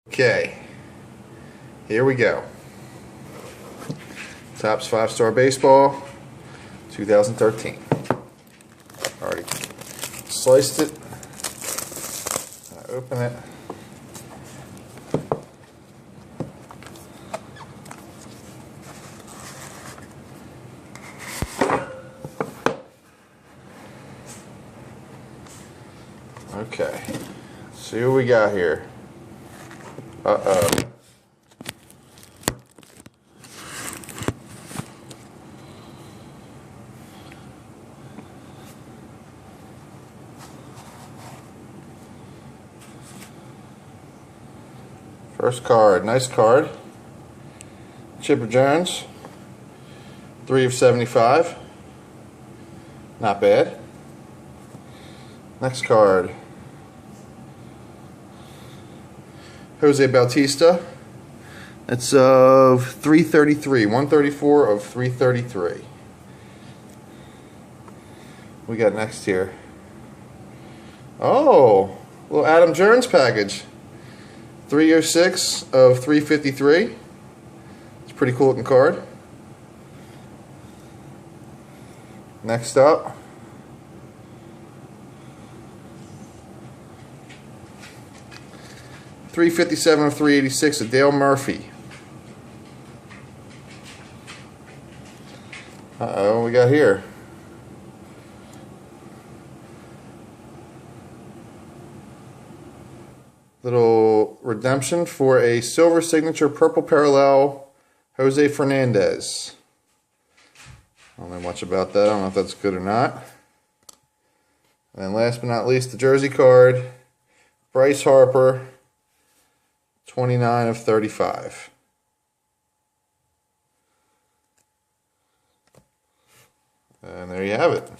Okay, here we go. Topps 5-Star Baseball 2013. Already sliced it. Open it. Okay, see what we got here. Uh-oh. First card, nice card. Chipper Jones, 3 of 75. Not bad. Next card, Jose Bautista. It's of 333, 134 of 333. We got next here. Oh, little Adam Jones package. 306 of 353. It's a pretty cool looking card. Next up, .357 of 386 of Dale Murphy. Uh-oh, we got here. Little redemption for a silver signature purple parallel Jose Fernandez. I don't know much about that. I don't know if that's good or not. And then last but not least, the jersey card, Bryce Harper, 29 of 35. And there you have it.